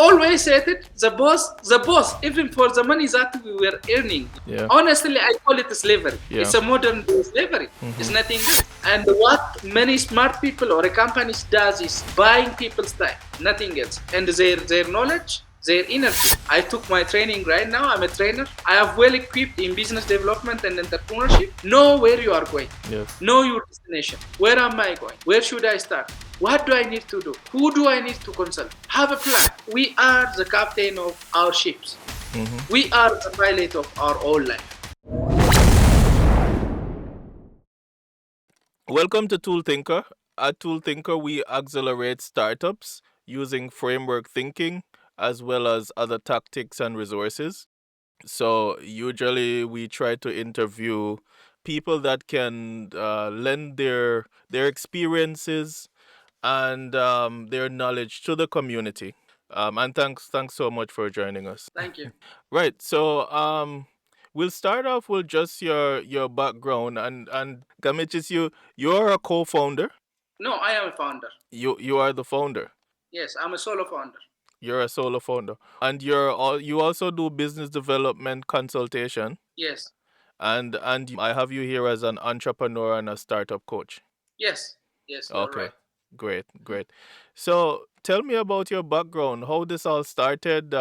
always said it, the boss, even for the money that we were earning. Yeah. Honestly, I call it slavery. Yeah. It's a modern slavery. It's nothing good. And what many smart people or companies does is buying people's time, nothing else. And their knowledge, their energy. I took my training right now. I'm a trainer. I am well equipped in business development and entrepreneurship. Know where you are going. Yes. Know your destination. Where am I going? Where should I start? What do I need to do? Who do I need to consult? Have a plan. We are the captain of our ships. We are the pilot of our own life. Welcome to Tool Thinker. At Tool Thinker, we accelerate startups using framework thinking as well as other tactics and resources. So usually we try to interview people that can lend their experiences and their knowledge to the community. And thanks so much for joining us. Thank you. Right. So we'll start off with just your background and Gemechis, you're a co-founder. No, I am a founder. You are the founder. Yes, I'm a solo founder. You're a solo founder, and you also do business development consultation. Yes. And I have you here as an entrepreneur and a startup coach. Yes. Yes, you're Okay. right. Great. So tell me about your background, how this all started,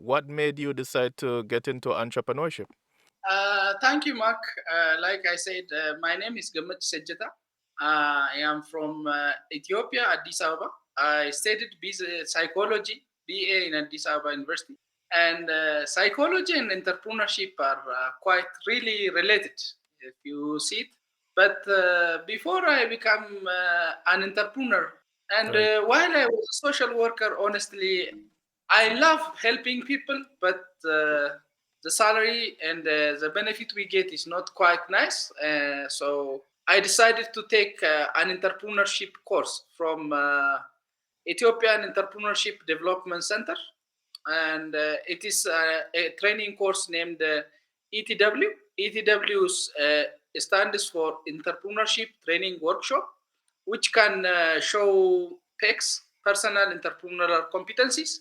what made you decide to get into entrepreneurship? Thank you, Mark. Like I said, my name is Gemechis Ejeta. I am from Ethiopia, Addis Ababa. I studied psychology, BA in Addis Ababa University. And psychology and entrepreneurship are quite really related, if you see it. But before I become an entrepreneur, and while I was a social worker, honestly, I love helping people, but the salary and the benefit we get is not quite nice. So I decided to take an entrepreneurship course from Ethiopian Entrepreneurship Development Center, and it is a training course named ETW. ETW stands for Entrepreneurship Training Workshop, which can show PECs, personal entrepreneurial competencies.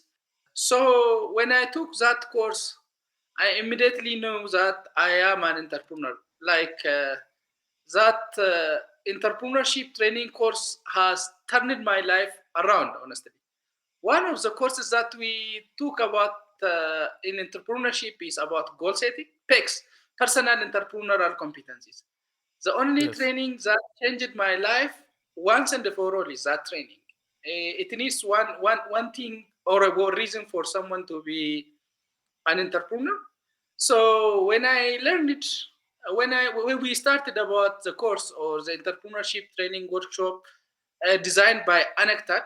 So when I took that course, I immediately knew that I am an entrepreneur. Like that entrepreneurship training course has turned my life around, honestly. One of the courses that we took about in entrepreneurship is about goal setting, PECs, personal entrepreneurial competencies. The only Yes. training that changed my life once and for all is that training. It needs one thing or a reason for someone to be an entrepreneur. So when I learned it, when we started about the course or the entrepreneurship training workshop designed by UNCTAD,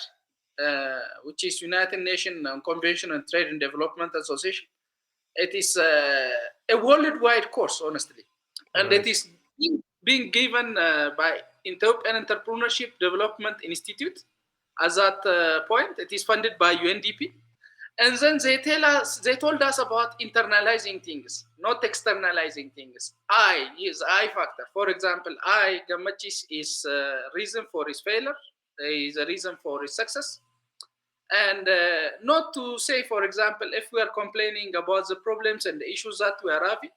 which is United Nations Convention on Trade and Development Association, it is a worldwide course, honestly, and Right. it is being given by Ethiopian Entrepreneurship Development Institute. At that point, it is funded by UNDP, and then they told us about internalizing things, not externalizing things. I is I factor. For example, I Gemechis is reason for his failure, is a reason for his success. And not to say, for example, if we are complaining about the problems and the issues that we are having,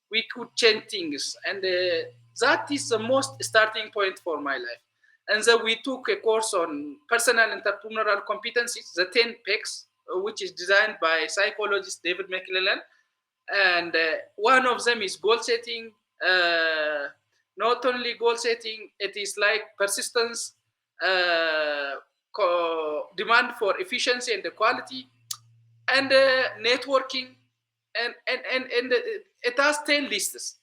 we could change things. And that is the most starting point for my life. And then we took a course on personal entrepreneurial competencies, the 10 PECs, which is designed by psychologist David McClellan. And one of them is goal setting. Not only goal setting, it is like persistence, demand for efficiency and the quality, and networking, and it has 10 lists.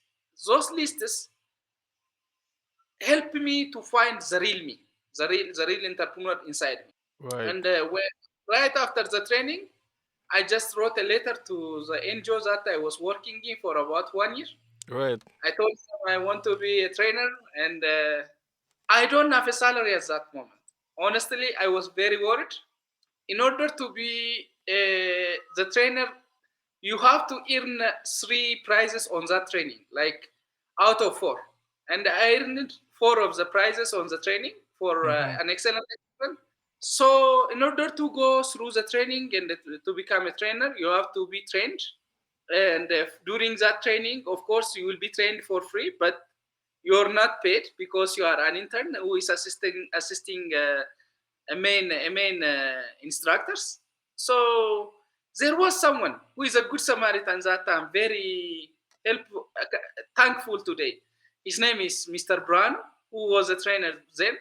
Those lists help me to find the real me, the real entrepreneur inside me. Right. And right after the training, I just wrote a letter to the NGO that I was working in for about 1 year. Right. I told them I want to be a trainer, and I don't have a salary at that moment. Honestly, I was very worried. In order to be the trainer, you have to earn 3 prizes on that training, like out of 4. And I earned 4 of the prizes on the training for an excellent achievement. So in order to go through the training and to become a trainer, you have to be trained. And during that training, of course, you will be trained for free, but you're not paid because you are an intern who is assisting a main instructors. So there was someone who is a good Samaritan that I'm very helpful, thankful today. His name is Mr. Brown, who was a trainer then.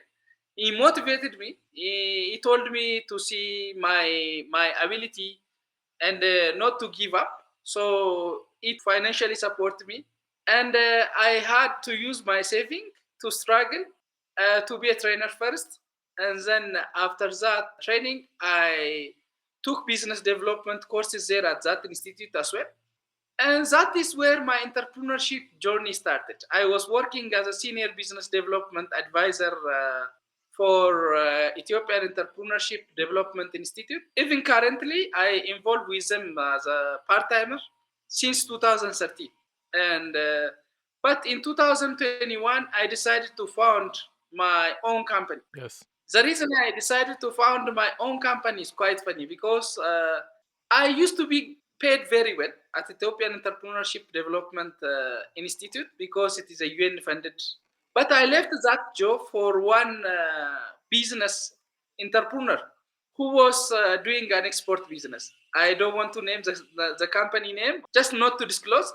He motivated me. He told me to see my ability and not to give up. So it financially supported me, and I had to use my saving to struggle to be a trainer first, and then after that training, I took business development courses there at that institute as well. And that is where my entrepreneurship journey started. I was working as a senior business development advisor for Ethiopian Entrepreneurship Development Institute. Even currently, I involved with them as a part-timer since 2013. And but in 2021, I decided to found my own company. Yes. The reason I decided to found my own company is quite funny because I used to be paid very well at Ethiopian Entrepreneurship Development Institute because it is a UN funded. But I left that job for one business entrepreneur who was doing an export business. I don't want to name the company name, just not to disclose.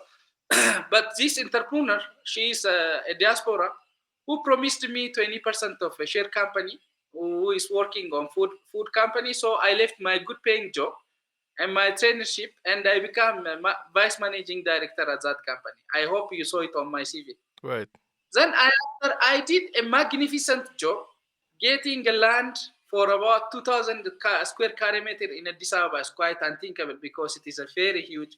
But this entrepreneur, she is a diaspora who promised me 20% of a share company who is working on food company. So I left my good paying job and my traineeship and I became a vice managing director at that company. I hope you saw it on my CV. Right. Then after I did a magnificent job getting a land for about 2,000 square kilometer in Addis Ababa is quite unthinkable because it is a very huge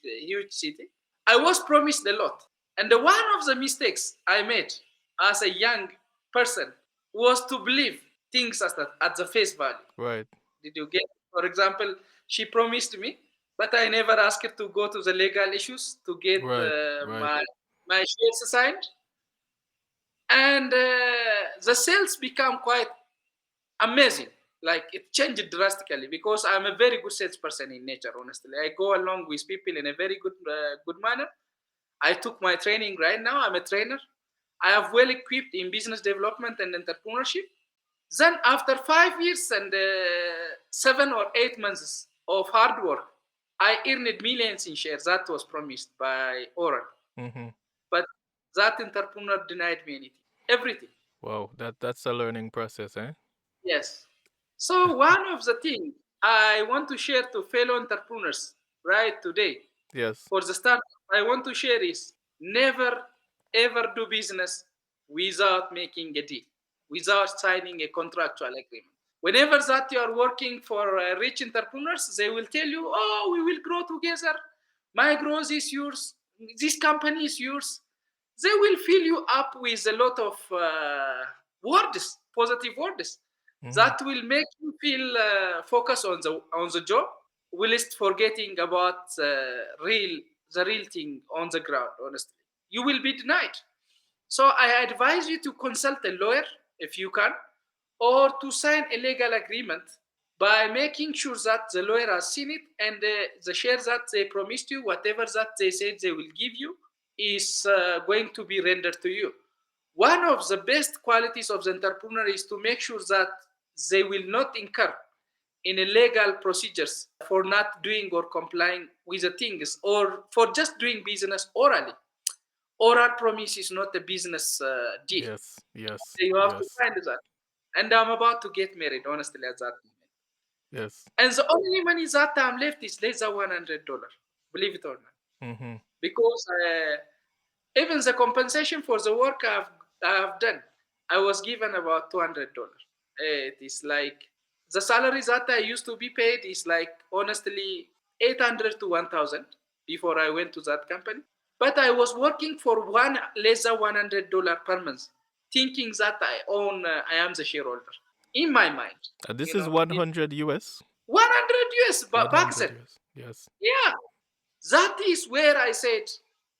city. I was promised a lot. And one of the mistakes I made as a young person was to believe things at the face value. Right. Did you get? For example, she promised me, but I never asked her to go to the legal issues to get Right. Right. my shares assigned. And the sales become quite amazing. Like it changed drastically because I'm a very good salesperson in nature. Honestly, I go along with people in a very good manner. I took my training right now. I'm a trainer. I have well equipped in business development and entrepreneurship. Then after 5 years and 7 or 8 months of hard work, I earned millions in shares. That was promised by Oral, Mm-hmm. but that entrepreneur denied me anything, everything. Wow. That's a learning process, eh? Yes. So one of the things I want to share to fellow entrepreneurs right today Yes. for the start, I want to share is never ever do business without making a deal, without signing a contractual agreement. Whenever that you are working for rich entrepreneurs, they will tell you, "Oh, we will grow together. My growth is yours. This company is yours." They will fill you up with a lot of words, positive words Mm-hmm. that will make you feel focus on the job, whilst forgetting about the real thing on the ground. Honestly, you will be denied. So I advise you to consult a lawyer if you can, or to sign a legal agreement by making sure that the lawyer has seen it and the shares that they promised you, whatever that they said they will give you, is going to be rendered to you. One of the best qualities of the entrepreneur is to make sure that they will not incur in illegal procedures for not doing or complying with the things or for just doing business orally. Oral promise is not a business deal. Yes. Yes. You have to Yes. find that. And I'm about to get married, honestly, at that moment. Yes. And the only money that I'm left is less than $100, believe it or not. Mm-hmm. Because even the compensation for the work I've done, I was given about $200. It is like the salary that I used to be paid is like honestly 800 to 1,000 before I went to that company. But I was working for one less than $100 per month, thinking that I am the shareholder in my mind. This is 100 US. 100 US back 100 then. US. Yes. Yeah, that is where I said,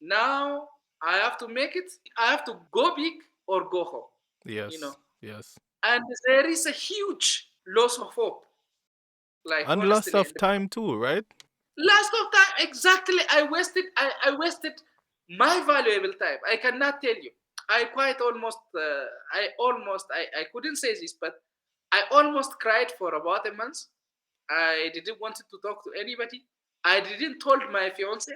now I have to make it. I have to go big or go home. You know, Yes. Yes. and there is a huge loss of hope Like And lots honestly, of time too, right? last of time exactly. I wasted my valuable time. I cannot tell you. I quite almost. I couldn't say this, but I almost cried for about a month. I didn't want to talk to anybody. I didn't told my fiance.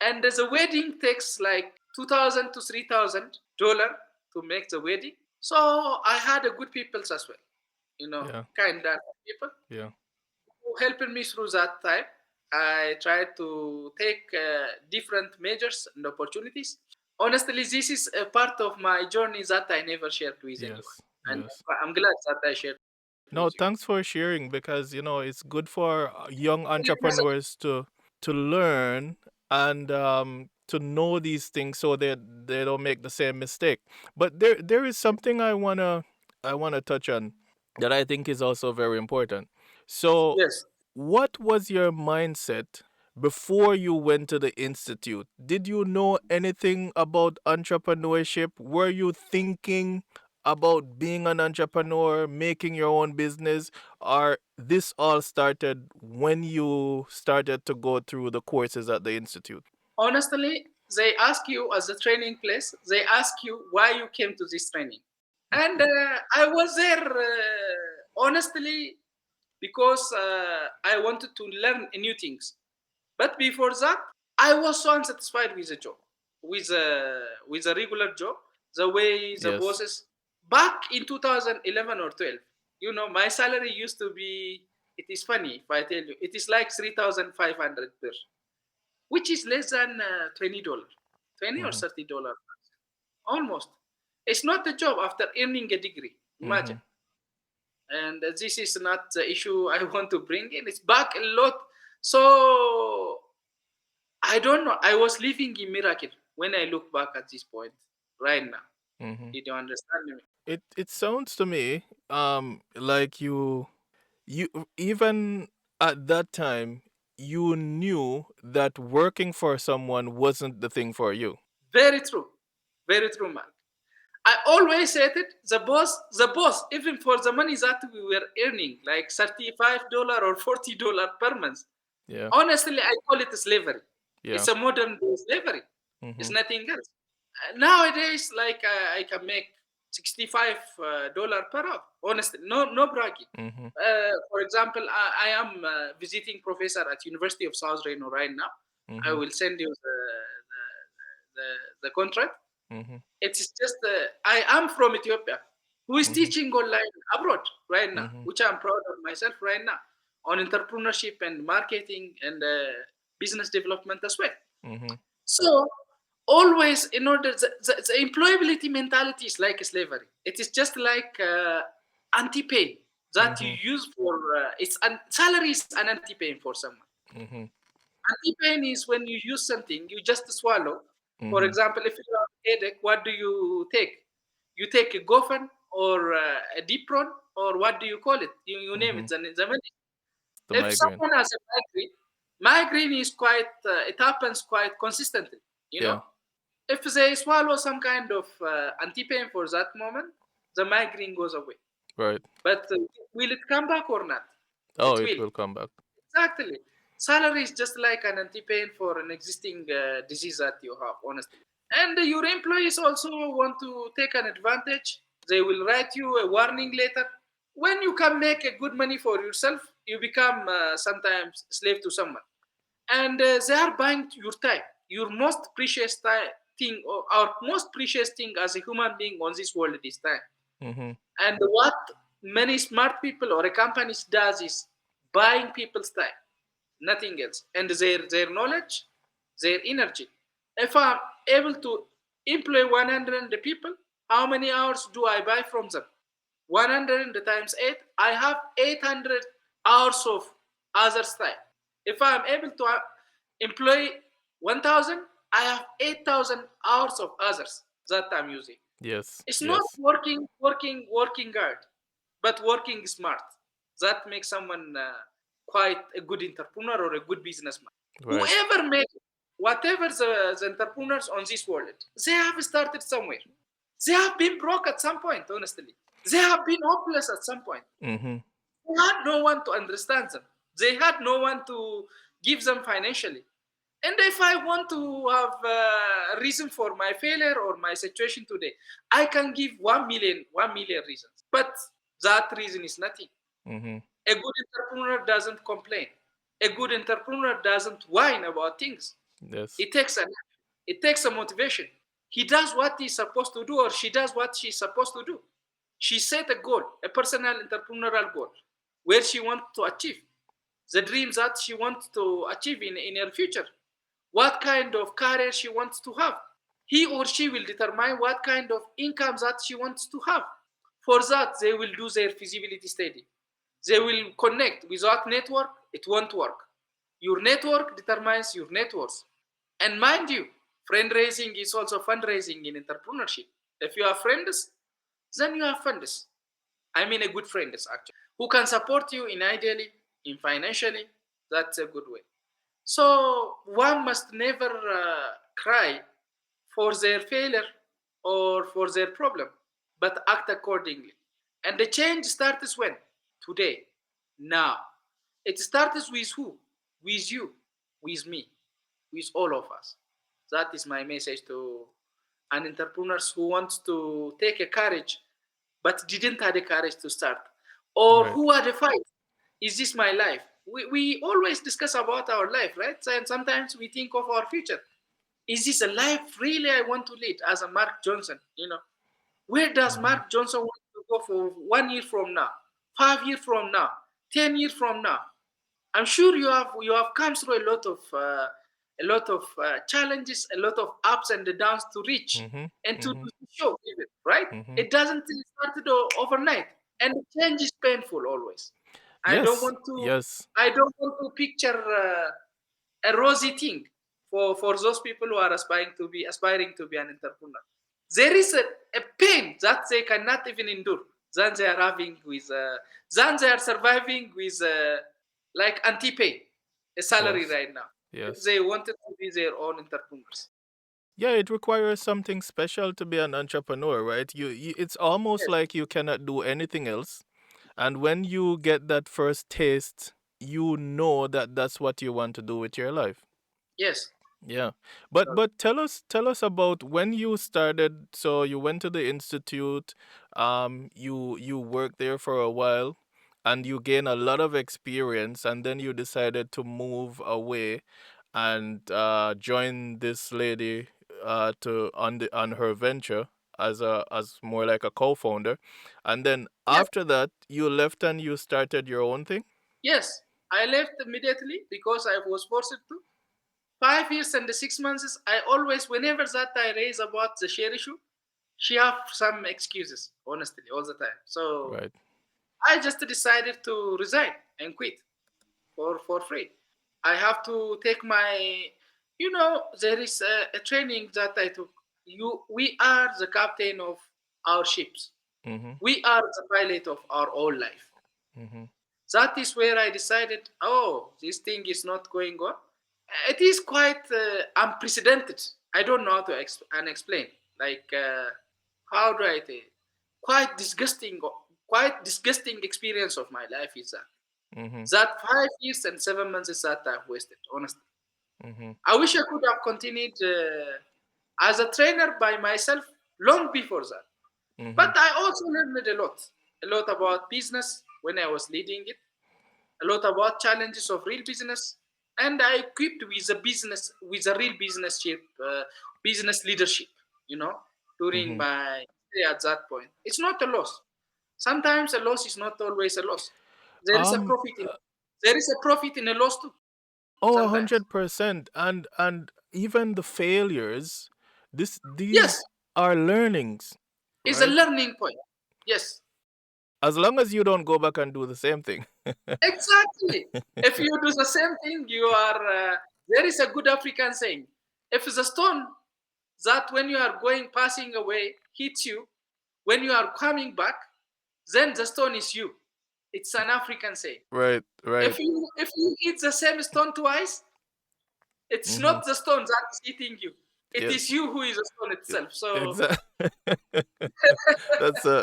And the wedding takes like 2,000 to $3,000 to make the wedding. So I had a good people as well, Yeah, kind of people yeah, who helped me through that time. I tried to take different measures and opportunities. Honestly, this is a part of my journey that I never shared with anyone. yes, And yes. I'm glad that I shared No, with you. thanks for sharing because it's good for young Yes, entrepreneurs to learn and to know these things so that they don't make the same mistake. But there is something I wanna touch on that I think is also very important. So, yes. what was your mindset before you went to the institute? Did you know anything about entrepreneurship? Were you thinking about being an entrepreneur, making your own business, or this all started when you started to go through the courses at the institute? Honestly, they ask you as a training place, they ask you why you came to this training. And I was there, honestly, because I wanted to learn new things. But before that, I was so unsatisfied with the job, with a regular job, the way the Yes. bosses. Back in 2011 or 12, my salary used to be. It is funny if I tell you, it is like 3,500 per, which is less than $20, 20 or Mhm. $30, almost. It's not a job after earning a degree. Imagine. Mhm. And this is not the issue I want to bring in. It's back a lot. So I don't know. I was living in miracle when I look back at this point right now. Mhm. Did you understand me? It sounds to me like you even at that time you knew that working for someone wasn't the thing for you. Very true. Very true, man. I always said it. The boss, even for the money that we were earning, like $35 or $40 per month. Yeah. Honestly, I call it slavery. Yeah. It's a modern day slavery. It's Mhm. nothing else. Nowadays, like I can make $65 per hour. Honestly, no bragging. Mhm. For example, I am visiting professor at University of South Reno right now. I Mhm. will send you the contract. Mhm. It's just I am from Ethiopia, who is Mhm. teaching online abroad right now, Mhm. which I'm proud of myself right now on entrepreneurship and marketing and business development as well. Mhm. So always, in order the employability mentality is like slavery. It is just like anti-pay that you Mhm. use for salary is an anti-pay for someone. Mhm. Anti-pain is when you use something, you just swallow. For Mhm. example, if you have a headache, what do you take? You take a Gofen or a Dipron, or what do you call it? You name it, Mhm. the medicine. The If migraine. someone has a migraine is quite, it happens quite consistently, you know? Yeah. If they swallow some kind of anti-pain for that moment, the migraine goes away. Right. But will it come back or not? Oh, It it will. will come back. Exactly. Salary is just like an anti-pain for an existing disease that you have, honestly. And your employees also want to take an advantage. They will write you a warning letter. When you can make a good money for yourself, you become sometimes slave to someone. And they are buying your time, your most precious thing, or our most precious thing as a human being on this world is time. Mhm. And what many smart people or a companies does is buying people's time, nothing else, and their knowledge, their energy. If I'm able to employ 100 people, how many hours do I buy from them? 100 times 8, I have 800 hours of others' time. If I'm able to employ 1,000, I have 8,000 hours of others that I'm using. Yes. It's not Yes. working hard, but working smart. That makes someone quite a good entrepreneur or a good businessman. Right. Whoever made it, whatever the entrepreneurs on this world, they have started somewhere. They have been broke at some point, honestly. They have been hopeless at some point. Mhm. They had no one to understand them. They had no one to give them financially. And if I want to have a reason for my failure or my situation today, I can give 1 million reasons. But that reason is nothing. Mm-hmm. A good entrepreneur doesn't complain. A good entrepreneur doesn't whine about things. Yes. It takes a motivation. He does what he's supposed to do, or she does what she's supposed to do. She set a goal, a personal entrepreneurial goal, where she wants to achieve the dreams that she wants to achieve in her future. What kind of career she wants to have. He or she will determine what kind of income that she wants to have. For that, they will do their feasibility study. They will connect. Without network, it won't work. Your network determines your net worth. And mind you, friend raising is also fundraising in entrepreneurship. If you have friends, then you have funds. I mean, a good friends actually, who can support you in ideally, in financially. That's a good way. So one must never cry for their failure or for their problem, but act accordingly. And the change starts when? Today, now. It starts with who? With you, with me, with all of us. That is my message to an entrepreneurs who wants to take a courage but didn't have the courage to start, or Right. who had a fight. Is this my life? We always discuss about our life, right? And sometimes we think of our future. Is this a life really I want to lead as a Mark Johnson? Where does Mm-hmm. Mark Johnson want to go for 1 year from now, 5 years from now, 10 years from now? I'm sure you have come through a lot of challenges, a lot of ups and downs to reach Mm-hmm. and to Mm-hmm. do the show, even right? Mm-hmm. It doesn't start overnight, and the change is painful always. I don't Yes. want to. Yes. I don't want to picture a rosy thing for those people who are aspiring to be an entrepreneur. There is a pain that they cannot even endure than they are having with than they are surviving with like anti-pay, a salary Yes. right now. If Yes. they wanted to be their own entrepreneurs. Yeah, it requires something special to be an entrepreneur, right? It's almost Yes, like you cannot do anything else. And when you get that first taste, you know that that's what you want to do with your life. yes, Yeah. But tell us about when you started. So you went to the institute, you worked there for a while and you gain a lot of experience, and then you decided to move away and join this lady to on her venture as more like a co-founder. And then yes, after that you left and you started your own thing. yes. I left immediately because I was forced to. 5 years and 6 months, I always, whenever that I raise about the share issue, she have some excuses, honestly, all the time. So Right. I just decided to resign and quit for free. I have to take my, there is a training that I took. We are the captain of our ships. Mm-hmm. We are the pilot of our own life. Mm-hmm. That is where I decided, oh, this thing is not going on. It is quite unprecedented. I don't know how to explain. Like, how do I say? Quite disgusting, quite disgusting experience of my life is that. Mm-hmm. That 5 years and 7 months is that I've wasted, honestly. Mm-hmm. I wish I could have continued as a trainer by myself long before that. Mm-hmm. But I also learned a lot about business when I was leading it, a lot about challenges of real business, and I equipped with a real business leadership. You know, during Mm-hmm. my stay at that point, it's not a loss. Sometimes a loss is not always a loss. There is a Um. profit in there is a profit in a loss too. Oh, a Sometimes, 100%. And even the failures, yes, these are learnings, it's a right? learning point. Yes, As long as you don't go back and do the same thing. exactly. If you do the same thing, you are. There is a good African saying: if the stone that when you are going passing away hits you, when you are coming back, then the stone is you. It's an African saying. Right, right. If you hit the same stone twice, it's Mm-hmm. not the stone that is hitting you. It is Yes. you who is the stone itself. So Exactly.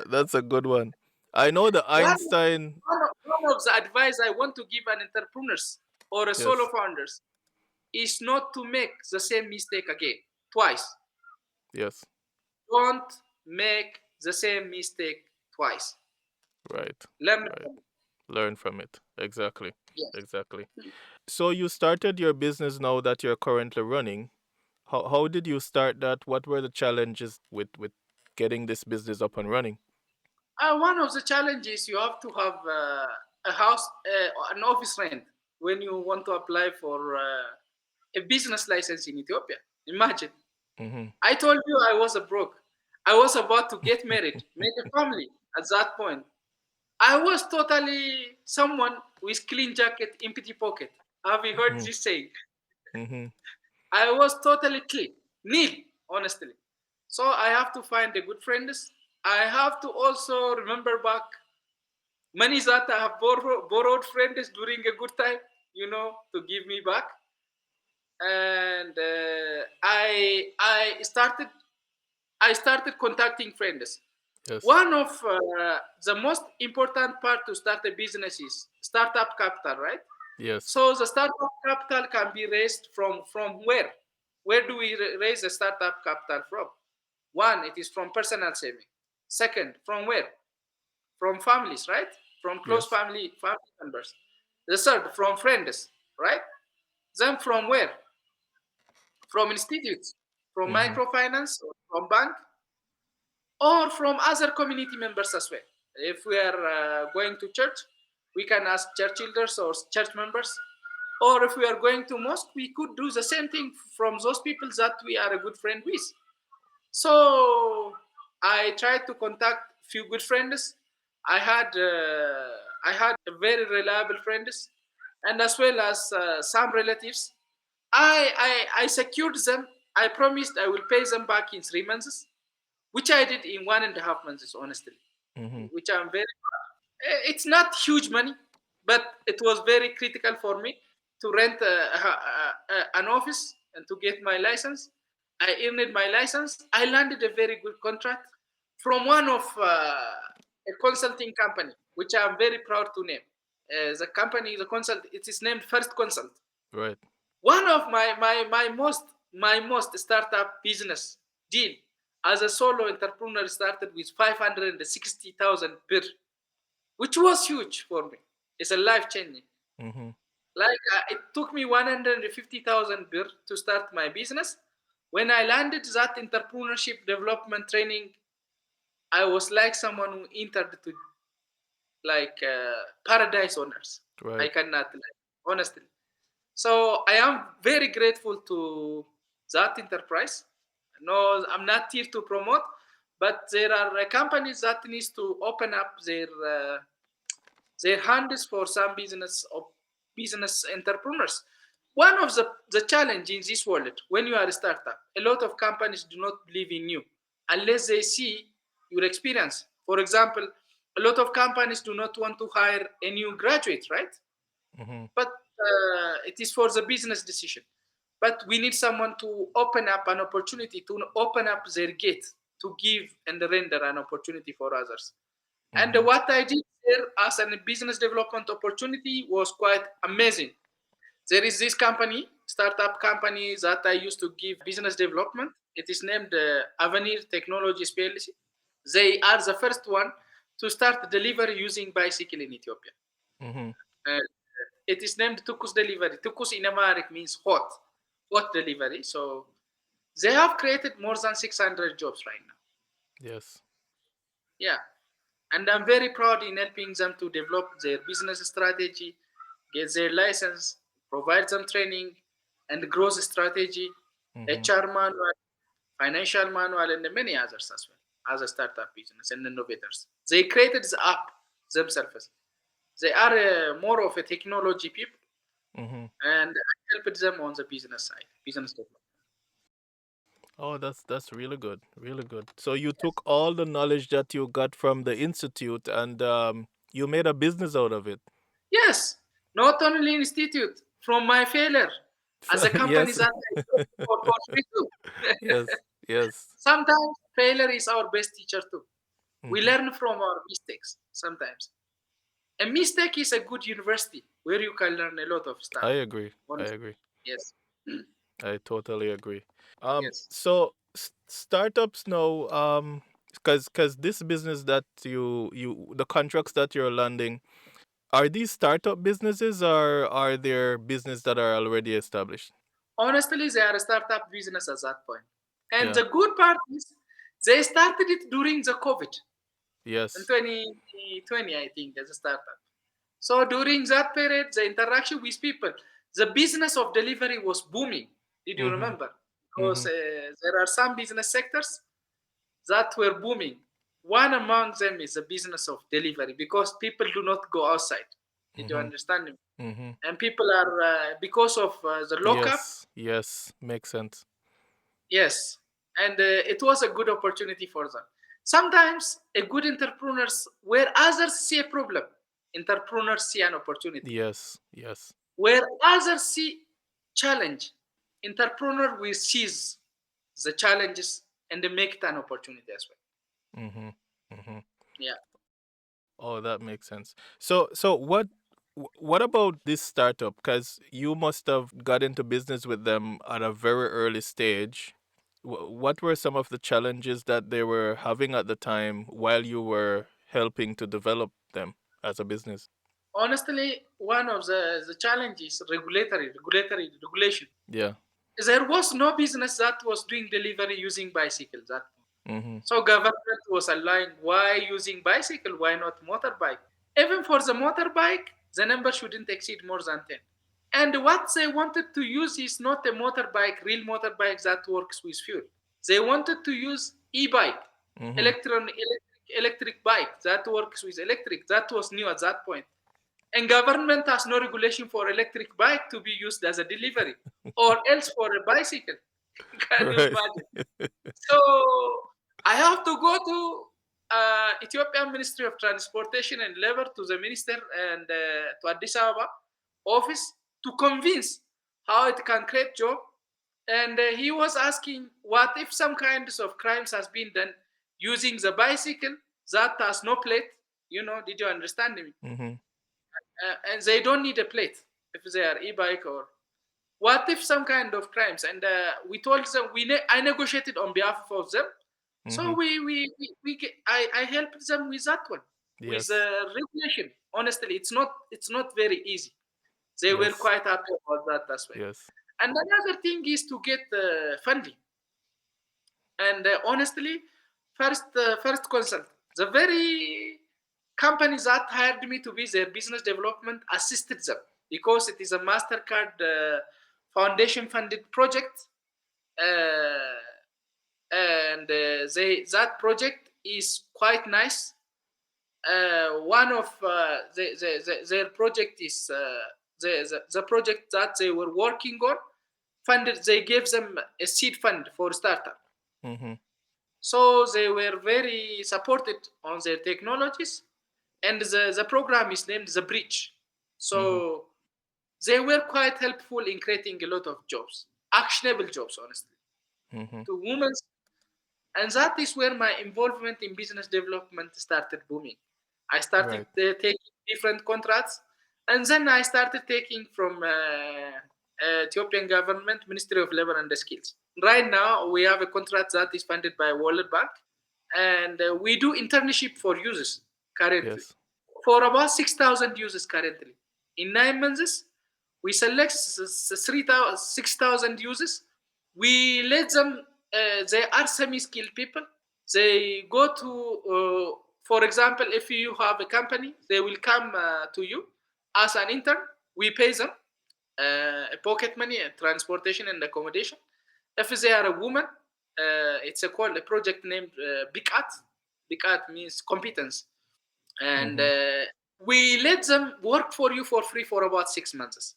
That's a good one. I know the one Einstein. one one of the advice I want to give an entrepreneurs or a Yes. solo founders is not to make the same mistake again, twice. Yes. Don't make the same mistake twice. Right. Learn Right. from it. Learn from it. Exactly. Yes. Exactly. So you started your business now that you're currently running. How did you start that? What were the challenges with getting this business up and running? One of the challenges you have to have a house, an office rent when you want to apply for a business license in Ethiopia. Imagine. Mm-hmm. I told you I was a broke. I was about to get married, make a family at that point. I was totally someone with clean jacket, empty pocket. Have you heard Mm-hmm. this saying? Mm-hmm. I was totally clean, nil, honestly. So I have to find the good friends. I have to also remember back money that I have borrowed friends during a good time, to give me back. And I started contacting friends. Yes. One of the most important part to start a business is startup capital, right? Yes. So the startup capital can be raised from where? Where do we raise the startup capital from? One, it is from personal saving. Second, from where? From families, right? From close Yes. family members. The third, from friends, right? Then from where? From institutes, from Mm-hmm. microfinance, or from bank, or from other community members as well. If we are going to church, we can ask church elders or church members. Or if we are going to mosque, we could do the same thing from those people that we are a good friend with. So I tried to contact few good friends. I had a very reliable friends, and as well as some relatives. I secured them. I promised I will pay them back in 3 months, which I did in 1.5 months, honestly. Mm-hmm. Which I'm very. It's not huge money, but it was very critical for me to rent an office and to get my license. I earned my license. I landed a very good contract from one of a consulting company, which I'm very proud to name. The company, the consult, it is named First Consult. Right. One of my most startup business deal as a solo entrepreneur started with 560,000 per, which was huge for me. It's a life changing. Mm-hmm. Like it took me 150,000 bir to start my business. When I landed that entrepreneurship development training, I was like someone who entered to like paradise on earth. I Right. cannot like, honestly. So I am very grateful to that enterprise. No, I'm not here to promote, but there are companies that needs to open up their hands for some business entrepreneurs. One of the challenge in this world when you are a startup, a lot of companies do not believe in you unless they see your experience. For example, a lot of companies do not want to hire a new graduate, right? Mm-hmm. But it is for the business decision. But we need someone to open up an opportunity, to open up their gate, to give and render an opportunity for others. And Mm-hmm. what I did there as a business development opportunity was quite amazing. There is this company, startup company that I used to give business development. It is named Avenir Technologies PLC. They are the first one to start delivery using bicycle in Ethiopia. Mm-hmm. Uh, it is named Tukus delivery. Tukus in Amharic means hot delivery. So they have created more than 600 jobs right now. Yes. Yeah. And I'm very proud in helping them to develop their business strategy, get their license, provide them training and growth strategy, Mm-hmm. HR manual, financial manual, and many others as well as a startup business and innovators. They created the app themselves. They are more of a technology people, Mm-hmm. and I helped them on the business side, business development. Oh, that's really good. Really good. So you took all the knowledge that you got from the institute and you made a business out of it. Yes, not only institute, from my failure as a company Yes. that I work for free too. Yes. Yes. Sometimes failure is our best teacher too. We Mm-hmm. learn from our mistakes sometimes. A mistake is a good university where you can learn a lot of stuff. I agree. I Honestly. agree. Yes. I totally agree. Yes. So startups now, because this business that the contracts that you're landing, are these startup businesses or are there business that are already established? Honestly, they are a startup business at that point. And Yeah. the good part is they started it during the COVID in Yes. 2020, I think, as a startup. So during that period, the interaction with people, the business of delivery was booming. Did you Mm-hmm. remember? Because Mm-hmm. there are some business sectors that were booming. One among them is the business of delivery because people do not go outside. Did you Mm-hmm. understand me? Mm-hmm. And people are, because of the lockup, Yes. Yes. Makes sense. yes, and it was a good opportunity for them. Sometimes a good entrepreneurs, where others see a problem, entrepreneurs see an opportunity. Yes. Yes. Where others see challenge, entrepreneur will seize the challenges and they make it an opportunity as well. Mm-hmm. Mm-hmm. Yeah. Oh, that makes sense. So what about this startup? Because you must have got into business with them at a very early stage. What were some of the challenges that they were having at the time while you were helping to develop them as a business? Honestly, one of the challenges regulation. Yeah. There was no business that was doing delivery using bicycles that. Mm-hmm. So government was allowing why using bicycle, why not motorbike? Even for the motorbike, the number shouldn't exceed more than 10. And what they wanted to use is not a motorbike, real motorbike that works with fuel. They wanted to use e-bike, Mm-hmm. electric bike that works with electric. That was new at that point. And government has no regulation for electric bike to be used as a delivery or else for a bicycle. Can you Right. imagine? So I have to go to Ethiopian Ministry of Transportation and Labor to the minister and to Addis Ababa office to convince how it can create job. And he was asking, what if some kinds of crimes has been done using the bicycle that has no plate? You know, did you understand me? Mm-hmm. And they don't need a plate if they are e-bike or what if some kind of crimes and we told them I negotiated on behalf of them so Mm-hmm. I helped them with that one with Yes. the regulation. Honestly, it's not very easy. They were Yes. quite happy about that as well. Yes. And another thing is to get funding. And honestly, first consult the very company that hired me to be their business development assisted them because it is a Mastercard foundation funded project, uh, and that project is quite nice. One of their project is the project that they were working on funded. They gave them a seed fund for startup, Mm-hmm. so they were very supported on their technologies, and the program is named the Bridge. Mm-hmm. So they were quite helpful in creating a lot of jobs, actionable jobs, honestly, Mm-hmm. to women. And that is where my involvement in business development started booming. I started Right. taking different contracts, and then I started taking from Ethiopian government, Ministry of Labor and the Skills. Right now, we have a contract that is funded by World Bank, and we do internship for users currently, Yes. for about 6,000 users currently. In 9 months, we select 6,000 users. We let them, they are semi-skilled people. They go to, for example, if you have a company, they will come to you as an intern. We pay them pocket money, transportation, and accommodation. If they are a woman, it's called a project named Bikat. Bikat means competence, and Mm-hmm. we let them work for you for free for about 6 months.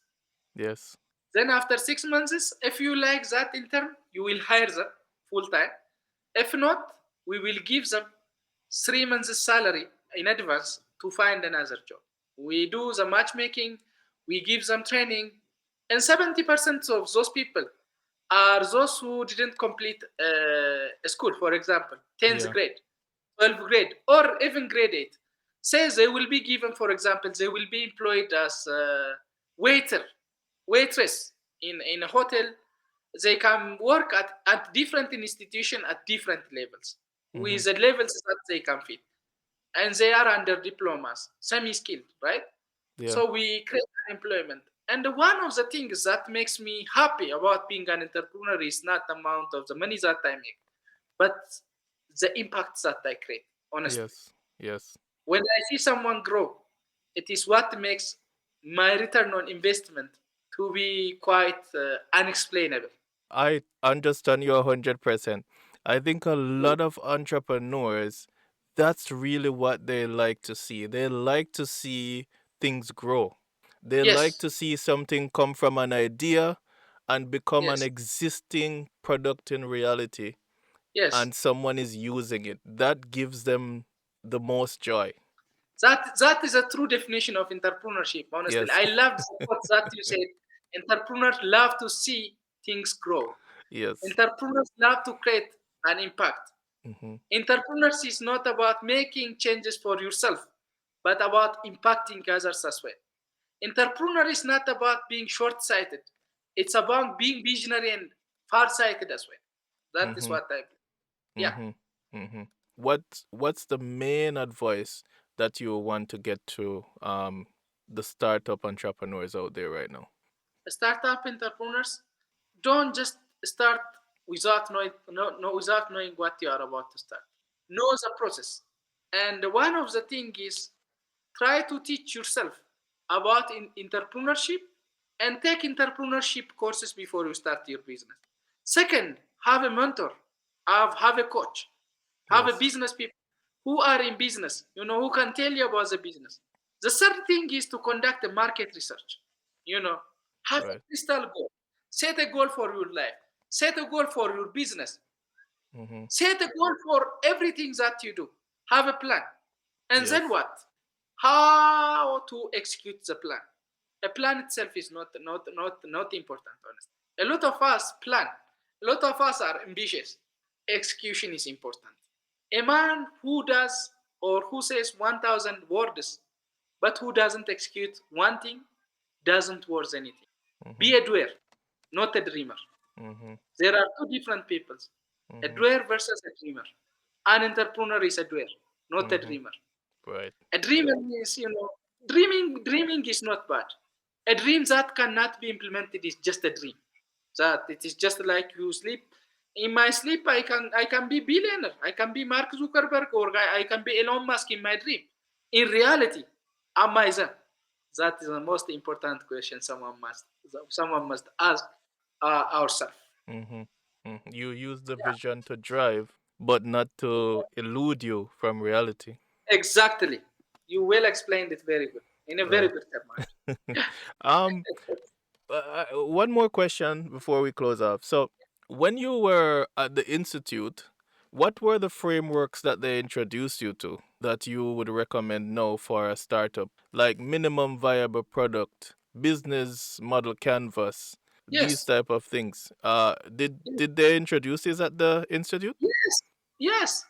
Yes. Then after 6 months, if you like that intern, you will hire them full time. If not, we will give them 3 months salary in advance to find another job. We do the matchmaking, we give them training, and 70% of those people are those who didn't complete a school, for example, 10th Yeah. grade, 12th grade, or even grade 8. Say they will be given, for example, they will be employed as waiter, waitress in a hotel. They can work at different institution at different levels Mm-hmm. with the levels that they can fit, and they are under diplomas, semi-skilled, right? Yeah. So we create employment. And one of the things that makes me happy about being an entrepreneur is not the amount of the money that I make, but the impact that I create, honestly. Yes. Yes. When I see someone grow, it is what makes my return on investment to be quite unexplainable. I understand you 100%. I think a lot of entrepreneurs, that's really what they like to see. They like to see things grow. They like Yes, to see something come from an idea and become an yes, existing product in reality, yes. and someone is using it. That gives them the most joy. That is a true definition of entrepreneurship, honestly. Yes. I love the quote that you said. Entrepreneurs love to see things grow. Yes. Entrepreneurs love to create an impact. Hmm. Entrepreneurs is not about making changes for yourself, but about impacting others as well. Entrepreneur is not about being short-sighted. It's about being visionary and far-sighted as well. That is Hmm. what I believe. Yeah. Hmm. Hmm. What's the main advice that you want to get to the startup entrepreneurs out there right now? Startup entrepreneurs don't just start without knowing without knowing what you are about to start. Know the process. And one of the things is try to teach yourself about entrepreneurship and take entrepreneurship courses before you start your business. Second, have a mentor, have a coach, have a Yes. business people who are in business, who can tell you about the business. The third thing is to conduct a market research. You know, have a Right. crystal goal. Set a goal for your life. Set a goal for your business. Hmm. Set a goal for everything that you do. Have a plan. And then Yes. what? How to execute the plan. A plan itself is not important, honestly. A lot of us plan. A lot of us are ambitious. Execution is important. A man who does or who says 1,000 words, but who doesn't execute one thing, doesn't worth anything. Hmm. Be a doer, not a dreamer. Hmm. There are two different peoples, a Hmm. doer versus a dreamer. An entrepreneur is a doer, not a Hmm. dreamer. Right. A dreamer means, dreaming is not bad. A dream that cannot be implemented is just a dream. That it is just like you sleep. In my sleep, I can be billionaire. I can be Mark Zuckerberg, or I can be Elon Musk in my dream. In reality, am I that? That is the most important question someone must ask ourselves. Hmm. You use the vision to drive, but not to elude you from reality. Exactly. You well explained it very good in a very Right. good term. um, one more question before we close off. So, when you were at the institute, what were the frameworks that they introduced you to that you would recommend now for a startup? Like minimum viable product, business model canvas, these Yes. type of things. Did they introduce this at the institute? Yes. Yes.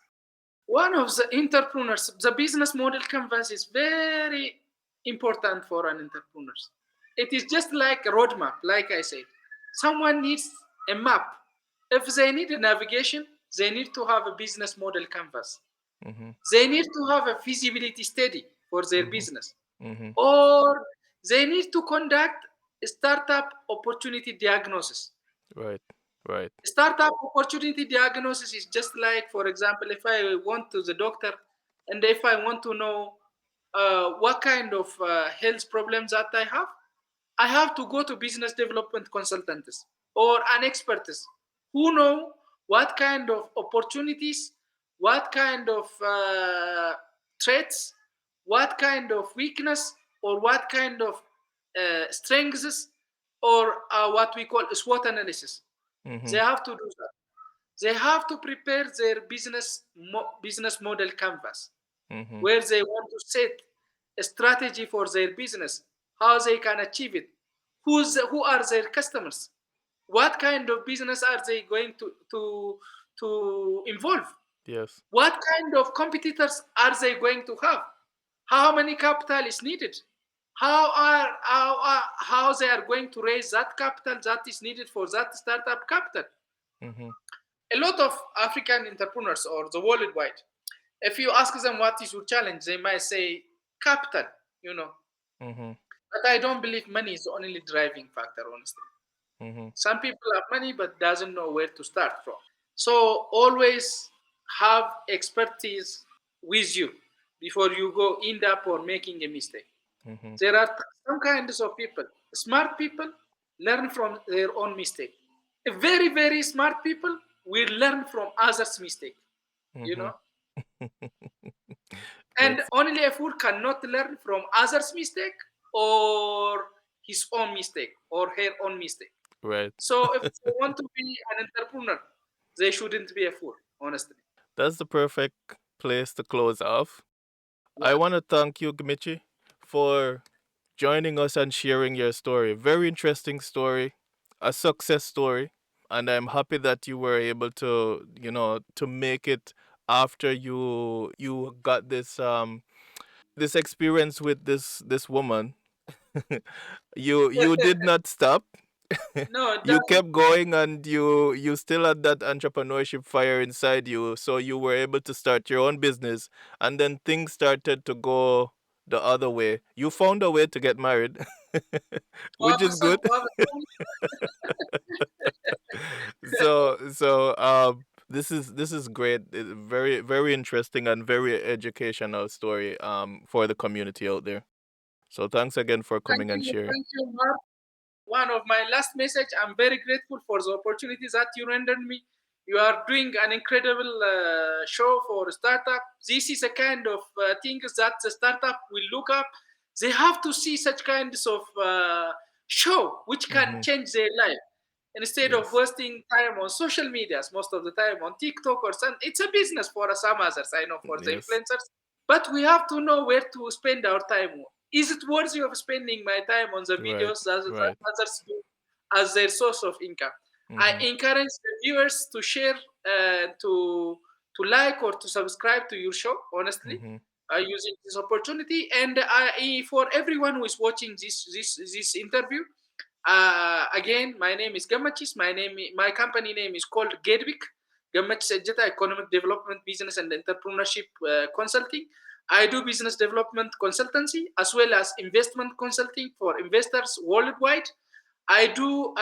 One of the entrepreneurs, the business model canvas is very important for an entrepreneur. It is just like a roadmap, like I said. Someone needs a map. If they need a navigation, they need to have a business model canvas. Mm-hmm. They need to have a feasibility study for their Mm-hmm. business. Mm-hmm. Or they need to conduct a startup opportunity diagnosis. Right. Right. Startup opportunity diagnosis is just like, for example, if I went to the doctor and if I want to know what kind of health problems that I have to go to business development consultants or an experts who know what kind of opportunities, what kind of threats, what kind of weakness, or what kind of strengths, or what we call SWOT analysis. Mm-hmm. They have to do that. They have to prepare their business model canvas, Mm-hmm. where they want to set a strategy for their business, how they can achieve it, who are their customers, what kind of business are they going to involve, Yes. what kind of competitors are they going to have, How many capital is needed? How they are going to raise that capital that is needed for that startup capital? Mm-hmm. A lot of African entrepreneurs or the worldwide, if you ask them what is your challenge, they might say capital, you know. Mm-hmm. But I don't believe money is the only driving factor, honestly. Mm-hmm. Some people have money but doesn't know where to start from. So always have expertise with you before you go end up or making a mistake. Mm-hmm. There are some kinds of people. Smart people learn from their own mistake. Very, very smart people will learn from others' mistake. You Mm-hmm. know, and That's only a fool cannot learn from others' mistake or his own mistake or her own mistake. right. So if they want to be an entrepreneur, they shouldn't be a fool, honestly. That's the perfect place to close off. I Yeah. want to thank you, Gmichi, for joining us and sharing your story. Very interesting story, a success story, and I'm happy that you were able to, to make it after you got this experience with this woman. You did not stop. No, You that, kept going, and you still had that entrepreneurship fire inside you, so you were able to start your own business, and then things started to go the other way. You found a way to get married, which is good. This is great. Very very interesting and very educational story for the community out there. So thanks again for coming and sharing. thank you, Mark. One of my last message. I'm very grateful for the opportunities that you rendered me. You are doing an incredible show for startup. This is a kind of things that the startup will look up. They have to see such kinds of show which can Hmm. change their life instead of Yes. wasting time on social medias most of the time on TikTok or some. It's a business for some others. I know for the Yes. influencers, but we have to know where to spend our time. Is it worthy of spending my time on the Right. videos that Right. others do as their source of income? I Hmm. encourage the viewers to share, to like or to subscribe to your show. Honestly, Hmm. using this opportunity, and for everyone who is watching this interview, again, my name is Gemechis. My company name is called Gedwick. Gemechis Ejeta Economic Development, Business and Entrepreneurship Consulting. I do business development consultancy as well as investment consulting for investors worldwide. I do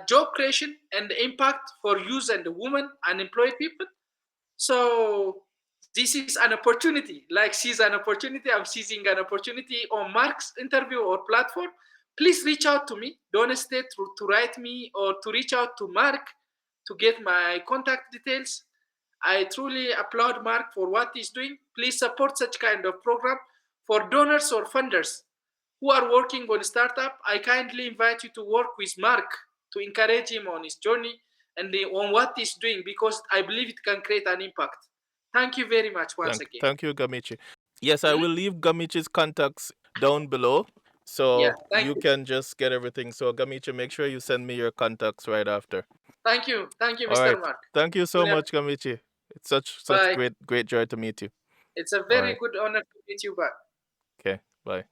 job creation and impact for youth and women, unemployed people. So this is an opportunity. Like seize an opportunity. I'm seizing an opportunity on Mark's interview or platform. Please reach out to me. Don't hesitate to write me or to reach out to Mark to get my contact details. I truly applaud Mark for what he's doing. Please support such kind of program for donors or funders who are working on startup. I kindly invite you to work with Mark to encourage him on his journey and on what he's doing because I believe it can create an impact. Thank you very much once again. Thank you, Gamichi. Yes, I Hmm? will leave Gamichi's contacts down below, Yeah, so thank you you. can just get everything. So Gamichi, make sure you send me your contacts right after. Thank you. Thank you, All Mr. right. Mark. Thank you so Truly, much, Gamichi. It's such bye. great joy to meet you. It's a All very right. good honor to meet you back. Okay. Bye.